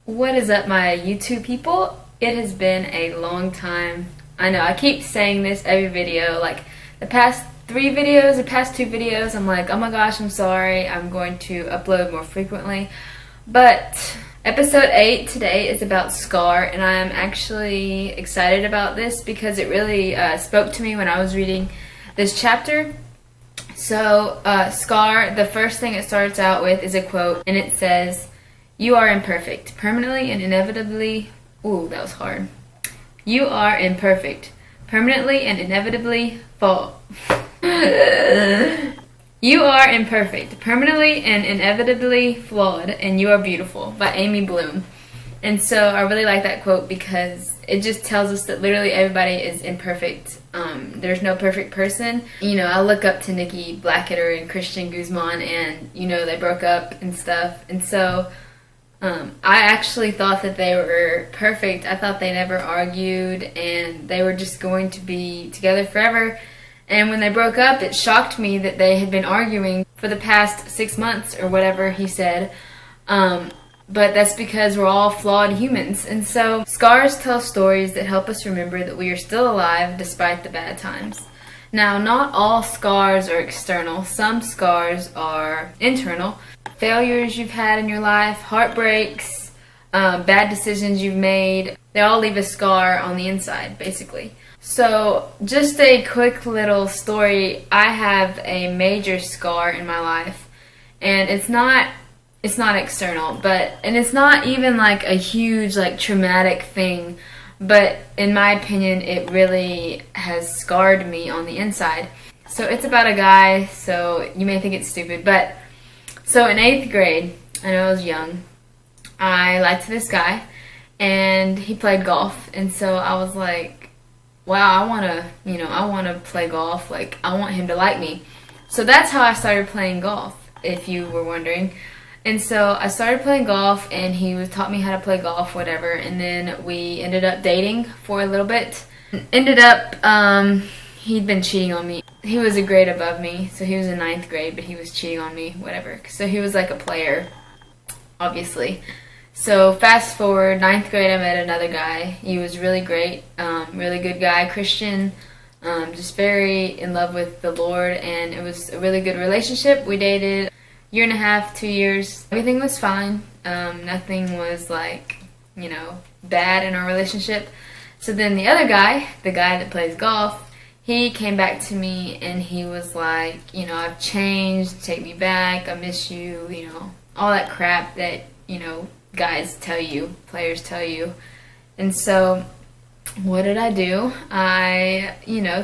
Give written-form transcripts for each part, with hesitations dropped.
What is up, my YouTube people? It has been a long time. I know, I keep saying this every video, like the past 3 videos, the past 2 videos, I'm like, oh my gosh, I'm sorry, I'm going to upload more frequently. But episode 8 today is about Scar, and I am actually excited about this because it really spoke to me when I was reading this chapter. So, Scar, the first thing it starts out with is a quote, and it says, "You are imperfect, permanently and inevitably." Ooh, that was hard. You are imperfect, permanently and inevitably fall. You are imperfect, permanently and inevitably flawed, and you are beautiful, by Amy Bloom. And so I really like that quote because it just tells us that literally everybody is imperfect. There's no perfect person. You know, I look up to Nikki Blackketter and Christian Guzman, and you know, they broke up and stuff. And so I actually thought that they were perfect. I thought they never argued and they were just going to be together forever. And when they broke up, it shocked me that they had been arguing for the past 6 months or whatever he said. But that's because we're all flawed humans. And so scars tell stories that help us remember that we are still alive despite the bad times. Now, not all scars are external. Some scars are internal. Failures you've had in your life, heartbreaks, bad decisions you've made, they all leave a scar on the inside, basically. So, just a quick little story. I have a major scar in my life, and it's not external, and it's not even like a huge, like, traumatic thing, but in my opinion, it really has scarred me on the inside. So, it's about a guy, so you may think it's stupid, but so in 8th grade, I know I was young, I liked this guy, and he played golf, and so I was like, wow, I want to play golf, like, I want him to like me. So that's how I started playing golf, if you were wondering. And so I started playing golf, and he taught me how to play golf, whatever, and then we ended up dating for a little bit. He'd been cheating on me. He was a grade above me, so he was in 9th grade, but he was cheating on me, whatever. So he was like a player, obviously. So fast forward, 9th grade, I met another guy. He was really great, really good guy, Christian, just very in love with the Lord, and it was a really good relationship. We dated 1.5 years, 2 years. Everything was fine. Nothing was like, bad in our relationship. So then the other guy, the guy that plays golf, he came back to me and he was like, I've changed, take me back, I miss you, all that crap that, guys tell you, players tell you. And so what did I do? I,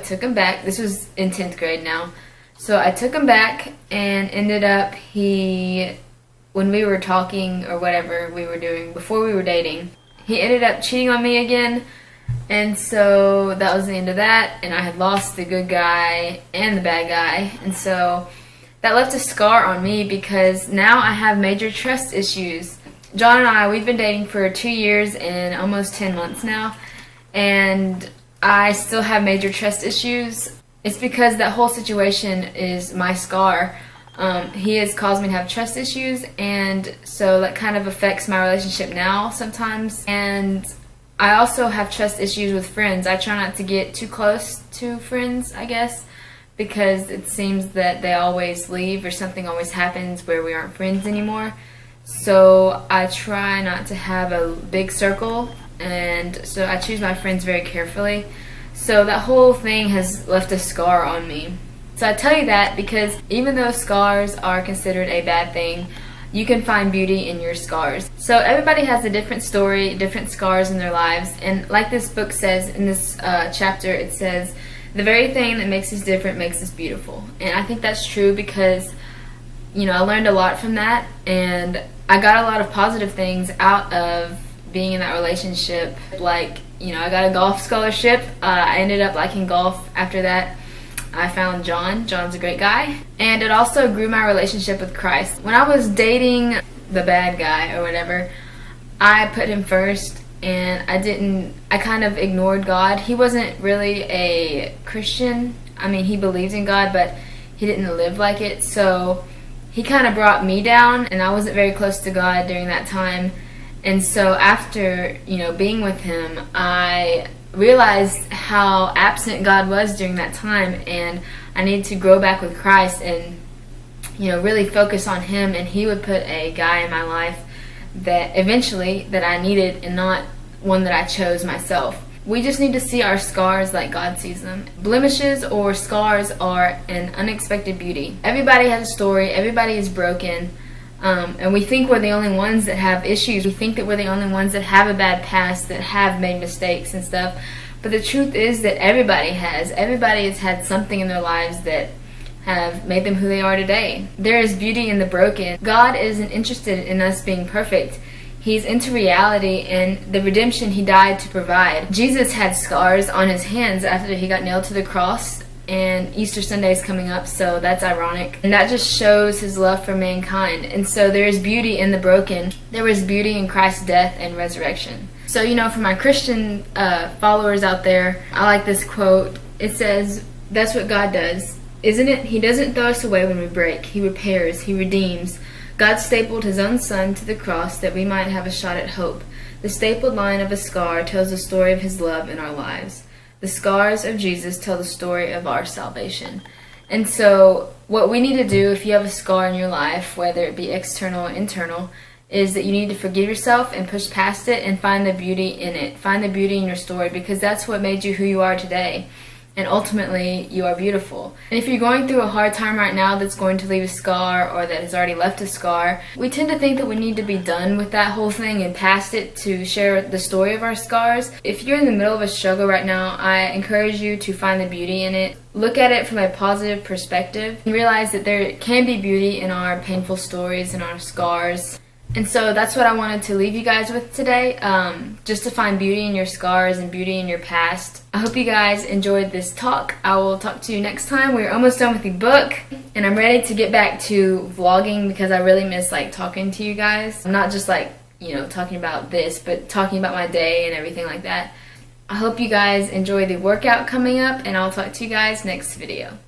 took him back. This was in 10th grade now. So I took him back and ended up when we were talking or whatever we were doing before we were dating, he ended up cheating on me again. And so that was the end of that, and I had lost the good guy and the bad guy, and so that left a scar on me because now I have major trust issues. John and I, we've been dating for 2 years and almost 10 months now, and I still have major trust issues. It's because that whole situation is my scar. He has caused me to have trust issues, and so that kind of affects my relationship now sometimes. And I also have trust issues with friends. I try not to get too close to friends, I guess, because it seems that they always leave or something always happens where we aren't friends anymore. So I try not to have a big circle, and so I choose my friends very carefully. So that whole thing has left a scar on me. So I tell you that because even though scars are considered a bad thing, you can find beauty in your scars. So everybody has a different story, different scars in their lives, and like this book says in this chapter, it says, the very thing that makes us different makes us beautiful. And I think that's true because, I learned a lot from that, and I got a lot of positive things out of being in that relationship. Like, I got a golf scholarship. I ended up liking golf after that. I found John. John's a great guy. And it also grew my relationship with Christ. When I was dating the bad guy or whatever, I put him first, and I kind of ignored God. He wasn't really a Christian. I mean, he believed in God, but he didn't live like it. So he kind of brought me down, and I wasn't very close to God during that time. And so after, being with him, I realized how absent God was during that time, and I needed to grow back with Christ and, really focus on him. And he would put a guy in my life that eventually that I needed, and not one that I chose myself. We just need to see our scars like God sees them. Blemishes or scars are an unexpected beauty. Everybody has a story. Everybody is broken. And we think we're the only ones that have issues. We think that we're the only ones that have a bad past, that have made mistakes and stuff. But the truth is that everybody has. Everybody has had something in their lives that have made them who they are today. There is beauty in the broken. God isn't interested in us being perfect. He's into reality and the redemption he died to provide. Jesus had scars on his hands after he got nailed to the cross, and Easter Sunday is coming up, so that's ironic. And that just shows his love for mankind. And so there is beauty in the broken. There is beauty in Christ's death and resurrection. So, for my Christian followers out there, I like this quote. It says, "That's what God does, isn't it? He doesn't throw us away when we break. He repairs. He redeems. God stapled his own son to the cross that we might have a shot at hope. The stapled line of a scar tells the story of his love in our lives. The scars of Jesus tell the story of our salvation." And so what we need to do, if you have a scar in your life, whether it be external or internal, is that you need to forgive yourself and push past it and find the beauty in it. Find the beauty in your story, because that's what made you who you are today. And ultimately, you are beautiful. And if you're going through a hard time right now that's going to leave a scar, or that has already left a scar, we tend to think that we need to be done with that whole thing and past it to share the story of our scars. If you're in the middle of a struggle right now, I encourage you to find the beauty in it. Look at it from a positive perspective and realize that there can be beauty in our painful stories and our scars. And so that's what I wanted to leave you guys with today, just to find beauty in your scars and beauty in your past. I hope you guys enjoyed this talk. I will talk to you next time. We're almost done with the book, and I'm ready to get back to vlogging because I really miss talking to you guys. I'm not just talking about this, but talking about my day and everything like that. I hope you guys enjoy the workout coming up, and I'll talk to you guys next video.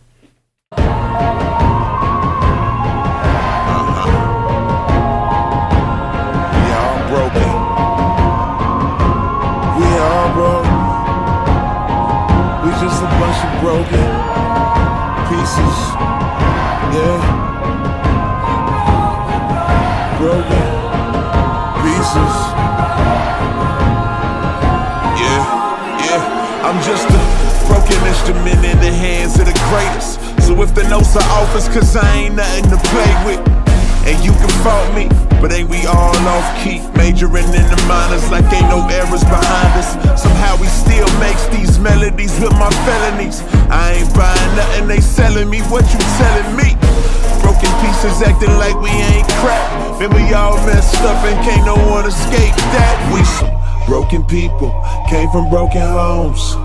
Just a bunch of broken pieces, yeah. Broken pieces, yeah. I'm just a broken instrument in the hands of the greatest. So if the notes are off, it's 'cause I ain't nothing to play with. And you can fault me, but ain't we all off key? Majoring in the minors like ain't no errors behind us. Somehow we still makes these melodies with my felonies. I ain't buying nothing they selling me, what you telling me? Broken pieces acting like we ain't crap. Then we all messed up and can't no one escape that. We some broken people, came from broken homes.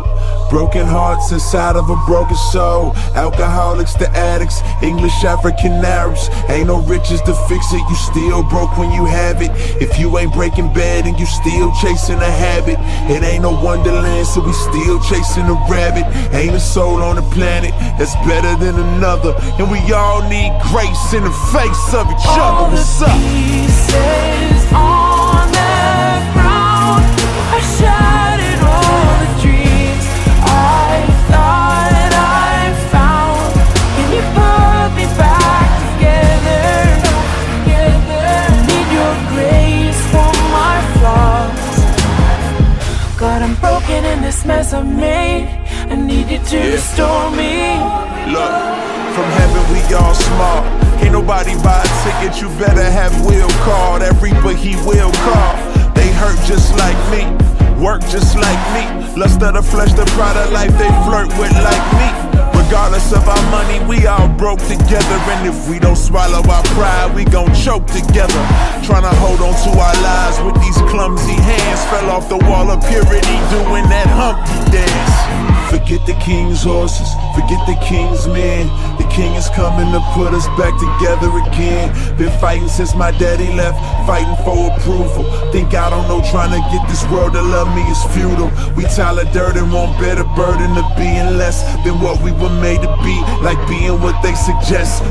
Broken hearts inside of a broken soul. Alcoholics to addicts, English African Arabs. Ain't no riches to fix it, you still broke when you have it. If you ain't breaking bad and you still chasing a habit, it ain't no wonderland, so we still chasing a rabbit. Ain't a soul on the planet that's better than another, and we all need grace in the face of each other. What's up? Pieces on the ground, I shattered all the dreams I thought I found. Can you put me back together? Need your grace for my flaws. God, I'm broken in this mess I made. I need you to restore me. Look, from heaven we all small. Can't nobody buy a ticket, you better have will call. That reaper he will call. They hurt just like me, work just like me. Lust of the flesh, the pride of life, they flirt with like me. Regardless of our money, we all broke together. And if we don't swallow our pride, we gon' choke together. Tryna hold on to our lives with these clumsy hands. Fell off the wall of purity doing that Humpty dance. Forget the king's horses, forget the king's men. The king is coming to put us back together again. Been fighting since my daddy left, fighting for approval. Think I don't know, trying to get this world to love me is futile. We Tyler Durden won't bear the burden of being less than what we were made to be, like being what they suggest.